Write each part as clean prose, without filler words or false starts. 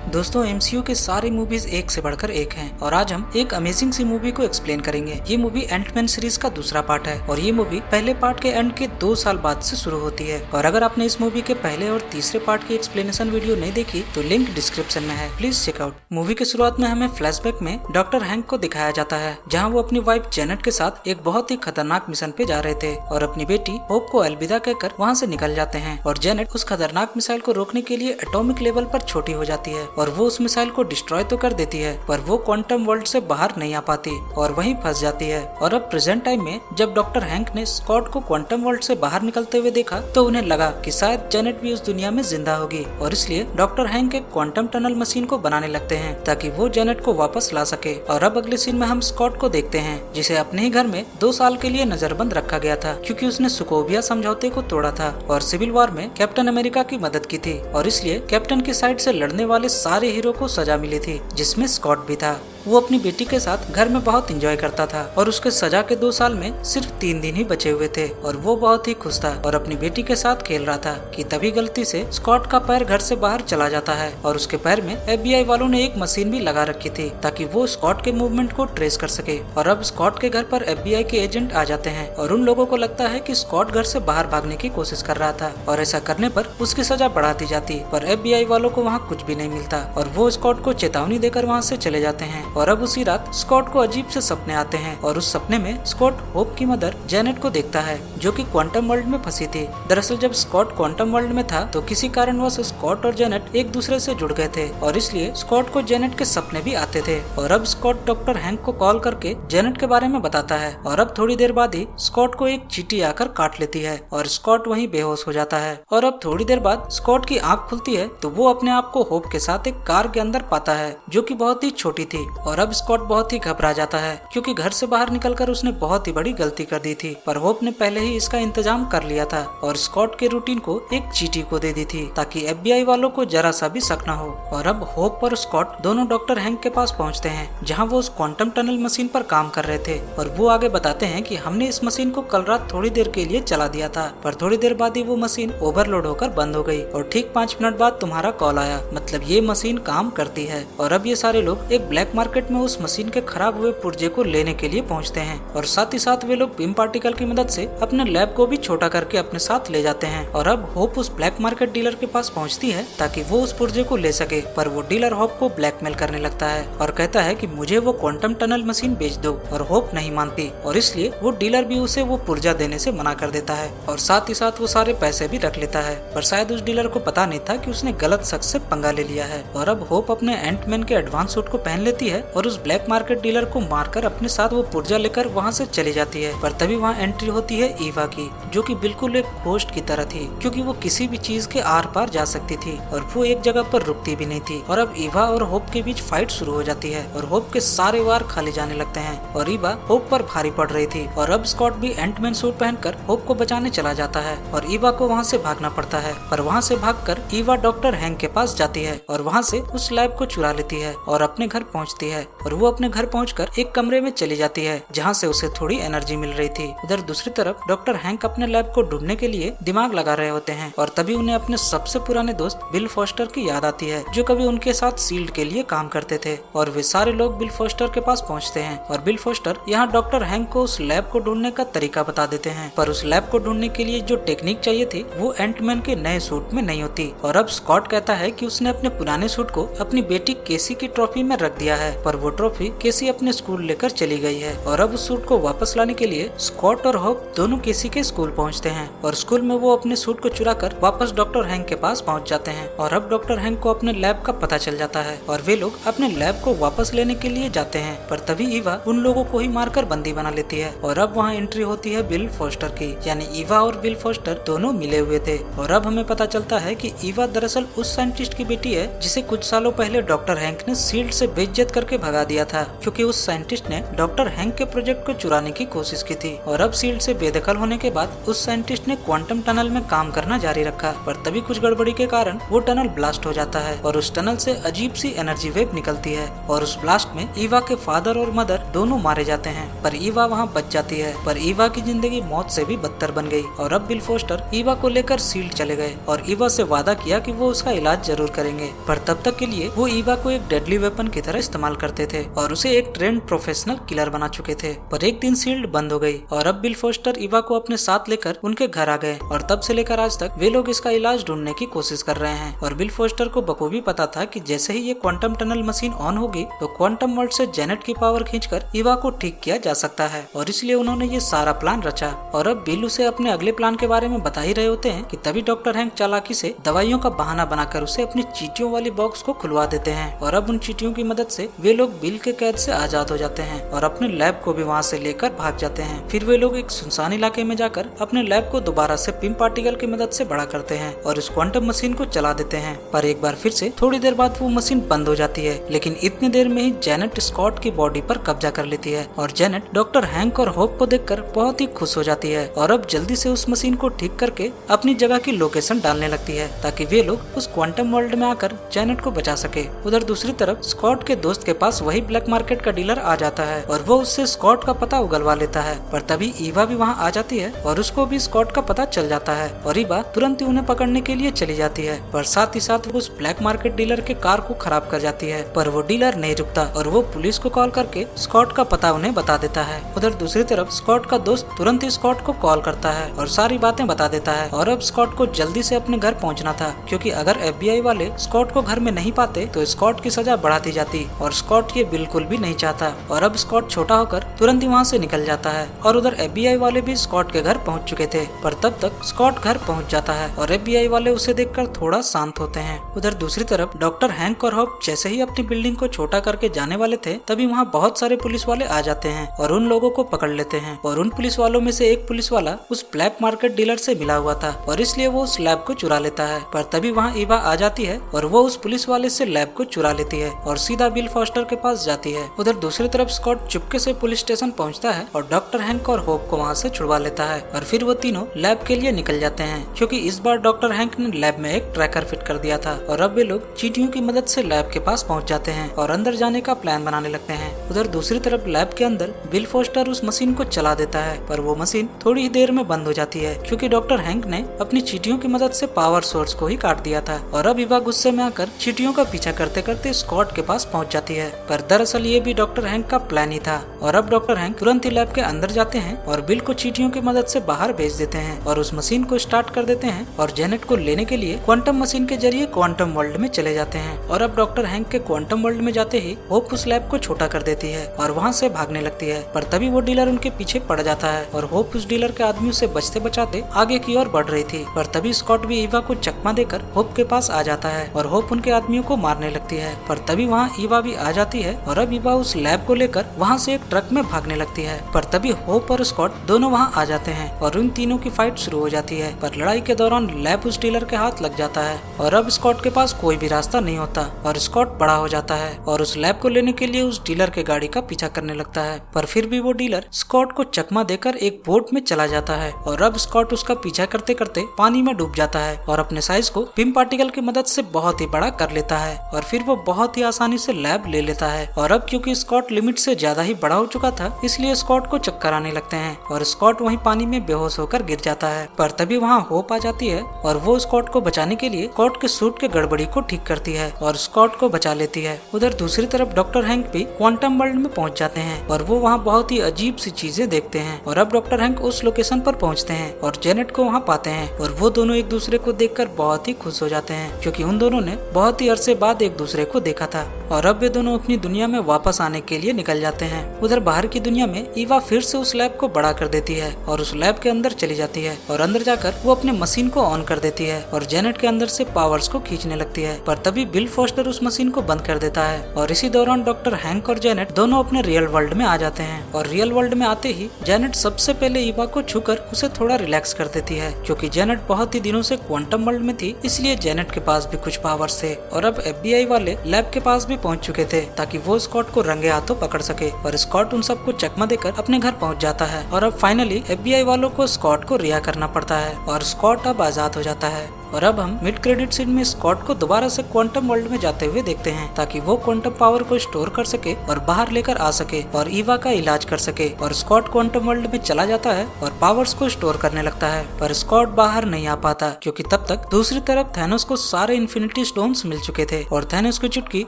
दोस्तों एमसीयू के सारी मूवीज एक से बढ़कर एक हैं और आज हम एक अमेजिंग सी मूवी को एक्सप्लेन करेंगे। ये मूवी एंटमैन सीरीज का दूसरा पार्ट है और ये मूवी पहले पार्ट के एंड के 2 साल बाद से शुरू होती है। और अगर आपने इस मूवी के पहले और तीसरे पार्ट की एक्सप्लेनेशन वीडियो नहीं देखी तो लिंक डिस्क्रिप्शन में है, प्लीज चेक आउट। मूवी के शुरुआत में हमें फ्लैशबैक में डॉक्टर हैंक को दिखाया जाता है जहाँ वो अपनी वाइफ जेनेट के साथ एक बहुत ही खतरनाक मिशन पे जा रहे थे और अपनी बेटी होप को अलविदा कहकर वहाँ से निकल जाते हैं। और जेनेट उस खतरनाक मिसाइल को रोकने के लिए एटॉमिक लेवल पर छोटी हो जाती है और वो उस मिसाइल को डिस्ट्रॉय तो कर देती है पर वो क्वांटम वर्ल्ड से बाहर नहीं आ पाती और वहीं फंस जाती है। और अब प्रेजेंट टाइम में जब डॉक्टर हैंक ने स्कॉट को क्वांटम वर्ल्ड से बाहर निकलते हुए देखा तो उन्हें लगा कि शायद जेनेट भी उस दुनिया में जिंदा होगी और इसलिए डॉक्टर हैंक एक क्वांटम टनल मशीन को बनाने लगते हैं ताकि वो जेनेट को वापस ला सके। और अब अगले सीन में हम स्कॉट को देखते हैं जिसे अपने ही घर में 2 साल के लिए नजरबंद रखा गया था क्योंकि उसने सुकोविया समझौते को तोड़ा था और सिविल वॉर में कैप्टन अमेरिका की मदद की थी और इसलिए कैप्टन की साइड से लड़ने वाले सारे हीरो को सजा मिली थी जिसमें स्कॉट भी था। वो अपनी बेटी के साथ घर में बहुत एंजॉय करता था और उसके सजा के 2 साल में सिर्फ 3 दिन ही बचे हुए थे और वो बहुत ही खुश था और अपनी बेटी के साथ खेल रहा था कि तभी गलती से स्कॉट का पैर घर से बाहर चला जाता है और उसके पैर में FBI वालों ने एक मशीन भी लगा रखी थी ताकि वो स्कॉट के मूवमेंट को ट्रेस कर सके। और अब स्कॉट के घर पर FBI के एजेंट आ जाते हैं और उन लोगों को लगता है कि स्कॉट घर से बाहर भागने की कोशिश कर रहा था और ऐसा करने पर उसकी सजा बढ़ाती जाती पर FBI वालों को वहाँ कुछ भी नहीं मिलता और वो स्कॉट को चेतावनी देकर वहाँ से चले जाते हैं। और अब उसी रात स्कॉट को अजीब से सपने आते हैं और उस सपने में स्कॉट होप की मदर जेनेट को देखता है जो कि क्वांटम वर्ल्ड में फंसी थी। दरअसल जब स्कॉट क्वांटम वर्ल्ड में था तो किसी कारणवश स्कॉट और जेनेट एक दूसरे से जुड़ गए थे और इसलिए स्कॉट को जेनेट के सपने भी आते थे। और अब स्कॉट डॉक्टर हैंक को कॉल करके जेनेट के बारे में बताता है और अब थोड़ी देर बाद ही स्कॉट को एक चींटी आकर काट लेती है और स्कॉट वहीं बेहोश हो जाता है। और अब थोड़ी देर बाद स्कॉट की आंख खुलती है तो वो अपने आप को होप के साथ एक कार के अंदर पाता है जो कि बहुत ही छोटी थी। और अब स्कॉट बहुत ही घबरा जाता है क्योंकि घर से बाहर निकलकर उसने बहुत ही बड़ी गलती कर दी थी पर होप ने पहले ही इसका इंतजाम कर लिया था और स्कॉट के रूटीन को एक चींटी को दे दी थी ताकि FBI वालों को जरा सा भी शक न हो। और अब होप और स्कॉट दोनों डॉक्टर हैंक के पास पहुंचते हैं जहां वो उस क्वांटम टनल मशीन पर काम कर रहे थे और वो आगे बताते हैं कि हमने इस मशीन को कल रात थोड़ी देर के लिए चला दिया था पर थोड़ी देर बाद ही वो मशीन ओवरलोड होकर बंद हो गई और ठीक 5 मिनट बाद तुम्हारा कॉल आया, मतलब ये मशीन काम करती है। और अब ये सारे लोग एक ब्लैक मार्केट में उस मशीन के खराब हुए पुर्जे को लेने के लिए पहुंचते हैं और साथ ही साथ वे लोग बीम पार्टिकल की मदद से अपने लैब को भी छोटा करके अपने साथ ले जाते हैं। और अब होप उस ब्लैक मार्केट डीलर के पास पहुंचती है ताकि वो उस पुर्जे को ले सके पर वो डीलर होप को ब्लैकमेल करने लगता है और कहता है कि मुझे वो क्वांटम टनल मशीन बेच दो और होप नहीं मानती और इसलिए वो डीलर भी उसे वो पुर्जा देने से मना कर देता है और साथ ही साथ वो सारे पैसे भी रख लेता है। पर शायद उस डीलर को पता नहीं था कि उसने गलत शख्स से पंगा ले लिया है। और अब होप अपने एंटमैन के एडवांस सूट को पहन लेती है और उस ब्लैक मार्केट डीलर को मारकर अपने साथ वो पुर्जा लेकर वहाँ से चली जाती है। पर तभी वहाँ एंट्री होती है ईवा की जो कि बिल्कुल एक घोस्ट की तरह थी क्योंकि वो किसी भी चीज के आर पार जा सकती थी और वो एक जगह पर रुकती भी नहीं थी। और अब ईवा और होप के बीच फाइट शुरू हो जाती है और होप के सारे वार खाली जाने लगते हैं और ईवा होप पर भारी पड़ रही थी। और अब स्कॉट भी एंटमैन सूट पहनकर होप को बचाने चला जाता है और ईवा को वहाँ से भागना पड़ता है पर वहाँ से भागकर ईवा डॉक्टर हैंक के पास जाती है और वहाँ से उस लैब को चुरा लेती है और अपने घर पहुँचती है। और वो अपने घर पहुंचकर एक कमरे में चली जाती है जहाँ से उसे थोड़ी एनर्जी मिल रही थी। उधर दूसरी तरफ डॉक्टर हैंक अपने लैब को ढूंढने के लिए दिमाग लगा रहे होते हैं और तभी उन्हें अपने सबसे पुराने दोस्त बिल फोस्टर की याद आती है जो कभी उनके साथ शील्ड के लिए काम करते थे। और वे सारे लोग बिल फोस्टर के पास पहुँचते हैं और बिल फोस्टर यहाँ डॉक्टर हैंक को उस लैब को ढूंढने का तरीका बता देते हैं पर उस लैब को ढूंढने के लिए जो टेक्निक चाहिए थी वो एंटमैन के नए सूट में नहीं होती। और अब स्कॉट कहता है कि उसने अपने पुराने सूट को अपनी बेटी केसी की ट्रॉफी में रख दिया है पर वो ट्रॉफी केसी अपने स्कूल लेकर चली गई है। और अब उस सूट को वापस लाने के लिए स्कॉट और होप दोनों केसी के स्कूल पहुंचते हैं और स्कूल में वो अपने सूट को चुराकर वापस डॉक्टर हैंक के पास पहुंच जाते हैं। और अब डॉक्टर हैंक को अपने लैब का पता चल जाता है और वे लोग अपने लैब को वापस लेने के लिए जाते हैं पर तभी ईवा उन लोगों को ही मारकर बंदी बना लेती है। और अब वहाँ एंट्री होती है बिल फोस्टर की, यानी ईवा और बिल फोस्टर दोनों मिले हुए थे। और अब हमें पता चलता है कि ईवा दरअसल उस साइंटिस्ट की बेटी है जिसे कुछ सालों पहले डॉक्टर हैंक ने शील्ड से बेइज्जत कर करके भगा दिया था, क्योंकि उस साइंटिस्ट ने डॉक्टर हैंक के प्रोजेक्ट को चुराने की कोशिश की थी। और अब शील्ड से बेदखल होने के बाद उस साइंटिस्ट ने क्वांटम टनल में काम करना जारी रखा, पर तभी कुछ गड़बड़ी के कारण वो टनल ब्लास्ट हो जाता है और उस टनल से अजीब सी एनर्जी वेव निकलती है और उस ब्लास्ट में ईवा के फादर और मदर दोनों मारे जाते हैं, पर ईवा वहाँ बच जाती है। पर ईवा की जिंदगी मौत से भी बदतर बन गई और अब बिल फोस्टर ईवा को लेकर शील्ड चले गए और ईवा से वादा किया कि वो उसका इलाज जरूर करेंगे, पर तब तक के लिए वो ईवा को एक डेडली वेपन की तरह इस्तेमाल करते थे और उसे एक ट्रेंड प्रोफेशनल किलर बना चुके थे। पर एक दिन शील्ड बंद हो गई और अब बिल फोस्टर ईवा को अपने साथ लेकर उनके घर आ गए और तब से लेकर आज तक वे लोग इसका इलाज ढूंढने की कोशिश कर रहे हैं। और बिल फोस्टर को बखूबी पता था कि जैसे ही ये क्वांटम टनल मशीन ऑन होगी तो क्वांटम वर्ल्ड से जेनेट की पावर खींचकर ईवा को ठीक किया जा सकता है और इसलिए उन्होंने ये सारा प्लान रचा। और अब बिल उसे अपने अगले प्लान के बारे में बता ही रहे होते हैं कि तभी डॉक्टर हैंक चालाकी से दवाइयों का बहाना बनाकर उसे अपनी चींटियों वाली बॉक्स को खुलवा देते हैं और अब उन चींटियों की मदद से वे लोग बिल के कैद से आजाद हो जाते हैं और अपने लैब को भी वहाँ से लेकर भाग जाते हैं। फिर वे लोग एक सुनसान इलाके में जाकर अपने लैब को दोबारा से पिम पार्टिकल की मदद से बड़ा करते हैं और इस क्वांटम मशीन को चला देते हैं। पर एक बार फिर से थोड़ी देर बाद वो मशीन बंद हो जाती है, लेकिन इतनी देर में ही जेनेट स्कॉट की बॉडी पर कब्जा कर लेती है और जेनेट डॉक्टर हैंक और होप को देखकर बहुत ही खुश हो जाती है और अब जल्दी से उस मशीन को ठीक करके अपनी जगह की लोकेशन डालने लगती है ताकि वे लोग उस क्वांटम वर्ल्ड में आकर जेनेट को बचा सके। उधर दूसरी तरफ स्कॉट के दोस्त के पास वही ब्लैक मार्केट का डीलर आ जाता है और वो उससे स्कॉट का पता उगलवा लेता है, पर तभी ईवा भी वहाँ आ जाती है और उसको भी स्कॉट का पता चल जाता है और ईवा तुरंत ही उन्हें पकड़ने के लिए चली जाती है, पर साथ ही साथ वो उस ब्लैक मार्केट डीलर के कार को खराब कर जाती है। पर वो डीलर नहीं रुकता और वो पुलिस को कॉल करके स्कॉट का पता उन्हें बता देता है। उधर दूसरी तरफ स्कॉट का दोस्त तुरंत ही स्कॉट को कॉल करता है और सारी बातें बता देता है और अब स्कॉट को जल्दी से अपने घर पहुंचना था, क्योंकि अगर FBI वाले स्कॉट को घर में नहीं पाते तो स्कॉट की सजा बढ़ाती जाती और स्कॉट ये बिल्कुल भी नहीं चाहता। और अब स्कॉट छोटा होकर तुरंत ही वहाँ से निकल जाता है और उधर FBI वाले भी स्कॉट के घर पहुँच चुके थे, पर तब तक स्कॉट घर पहुँच जाता है और FBI वाले उसे देखकर थोड़ा शांत होते हैं। उधर दूसरी तरफ डॉक्टर हैंक और होप जैसे ही अपनी बिल्डिंग को छोटा करके जाने वाले थे तभी वहाँ बहुत सारे पुलिस वाले आ जाते हैं और उन लोगों को पकड़ लेते हैं और उन पुलिस वालों में से एक पुलिस वाला उस ब्लैक मार्केट डीलर से मिला हुआ था और इसलिए वो उस लैब को चुरा लेता है। पर तभी वहाँ ईवा आ जाती है और वो उस पुलिस वाले से लैब को चुरा लेती है और सीधा बिल फोस्टर के पास जाती है। उधर दूसरी तरफ स्कॉट चुपके से पुलिस स्टेशन पहुँचता है और डॉक्टर हैंक और होप को वहाँ से छुड़वा लेता है और फिर वो तीनों लैब के लिए निकल जाते हैं, क्योंकि इस बार डॉक्टर हैंक ने लैब में एक ट्रैकर फिट कर दिया था और अब वे लोग चींटियों की मदद से लैब के पास पहुँच जाते हैं और अंदर जाने का प्लान बनाने लगते हैं। उधर दूसरी तरफ लैब के अंदर बिल फोस्टर उस मशीन को चला देता है, पर वो मशीन थोड़ी ही देर में बंद हो जाती है, क्योंकि डॉक्टर हैंक ने अपनी चींटियों की मदद से पावर सोर्स को ही काट दिया था। और अब ईवा गुस्से में आकर चींटियों का पीछा करते करते स्कॉट के पास पहुंच जाती है, पर दरअसल ये भी डॉक्टर हैंक का प्लान ही था। और अब डॉक्टर हैंक तुरंत ही लैब के अंदर जाते हैं और बिल को चींटियों की मदद से बाहर भेज देते हैं और उस मशीन को स्टार्ट कर देते हैं और जेनेट को लेने के लिए क्वांटम मशीन के जरिए क्वांटम वर्ल्ड में चले जाते हैं। और अब डॉक्टर हैंक के क्वांटम वर्ल्ड में जाते ही होप उस लैब को छोटा कर देती है और वहाँ से भागने लगती है, पर तभी वो डीलर उनके पीछे पड़ जाता है और होप उस डीलर के आदमियों से बचते बचाते आगे की ओर बढ़ रही थी। पर तभी स्कॉट भी ईवा को चकमा देकर होप के पास आ जाता है और होप उनके आदमियों को मारने लगती है, पर तभी वहाँ ईवा भी आ जाती है और अब ईवा उस लैब को लेकर वहाँ से एक ट्रक में भागने लगती है। पर तभी होप और स्कॉट दोनों वहाँ आ जाते हैं और उन तीनों की फाइट शुरू हो जाती है, पर लड़ाई के दौरान लैब उस डीलर के हाथ लग जाता है और अब स्कॉट के पास कोई भी रास्ता नहीं होता और स्कॉट बड़ा हो जाता है और उस लैब को लेने के लिए उस डीलर के गाड़ी का पीछा करने लगता है। पर फिर भी वो डीलर स्कॉट को चकमा देकर एक बोट में चला जाता है और अब स्कॉट उसका पीछा करते करते पानी में डूब जाता है और अपने साइज को पिम पार्टिकल की मदद से बहुत ही बड़ा कर लेता है और फिर वो बहुत ही आसानी से लैब ले लेता है। और अब क्योंकि स्कॉट लिमिट से ज्यादा ही बड़ा हो चुका था, इसलिए स्कॉट को चक्कर आने लगते हैं और स्कॉट वहीं पानी में बेहोश होकर गिर जाता है। पर तभी वहाँ होप आ जाती है और वो स्कॉट को बचाने के लिए स्कॉट के सूट के गड़बड़ी को ठीक करती है और स्कॉट को बचा लेती है। उधर दूसरी तरफ डॉक्टर हैंक भी क्वांटम वर्ल्ड में पहुंच जाते हैं और वो वहाँ बहुत ही अजीब सी चीजें देखते हैं और अब डॉक्टर हैंक उस लोकेशन पर पहुंचते हैं और जेनेट को वहाँ पाते हैं और वो दोनों एक दूसरे को देखकर बहुत ही खुश हो जाते हैं, क्योंकि उन दोनों ने बहुत ही अरसे बाद एक दूसरे को देखा था। और अब वे दोनों अपनी दुनिया में वापस आने के लिए निकल जाते हैं। उधर बाहर की दुनिया में ईवा फिर से उस लैब को बड़ा कर देती है और उस लैब के अंदर चली जाती है और अंदर जाकर वो अपने मशीन को ऑन कर देती है और जेनेट के अंदर से पावर्स को खींचने लगती है। पर तभी बिल फोस्टर उस मशीन को बंद कर देता है और इसी दौरान डॉक्टर हैंक और जेनेट दोनों अपने रियल वर्ल्ड में आ जाते हैं और रियल वर्ल्ड में आते ही जेनेट सबसे पहले ईवा को छूकर उसे थोड़ा रिलैक्स कर देती है, क्योंकि जेनेट बहुत ही दिनों से क्वांटम वर्ल्ड में थी, इसलिए जेनेट के पास भी कुछ पावर्स थे। और अब FBI वाले लैब के पास भी पहुंच चुके थे थे ताकि वो स्कॉट को रंगे हाथों पकड़ सके, और स्कॉट उन सबको चकमा देकर अपने घर पहुंच जाता है। और अब फाइनली FBI वालों को स्कॉट को रिहा करना पड़ता है और स्कॉट अब आजाद हो जाता है। और अब हम मिड क्रेडिट सीन में स्कॉट को दोबारा से क्वांटम वर्ल्ड में जाते हुए देखते हैं ताकि वो क्वांटम पावर को स्टोर कर सके और बाहर लेकर आ सके और ईवा का इलाज कर सके। और स्कॉट क्वांटम वर्ल्ड में चला जाता है और पावर्स को स्टोर करने लगता है, पर स्कॉट बाहर नहीं आ पाता क्योंकि तब तक दूसरी तरफ थैनोस को सारे इन्फिनिटी स्टोन्स मिल चुके थे और थैनोस की चुटकी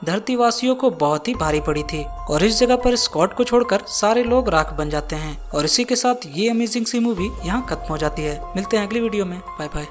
धरती वासियों को बहुत ही भारी पड़ी थी और इस जगह पर स्कॉट को छोड़कर सारे लोग राख बन जाते हैं। और इसी के साथ ये अमेजिंग सी मूवी यहाँ खत्म हो जाती है। मिलते हैं अगली वीडियो में। Bye bye.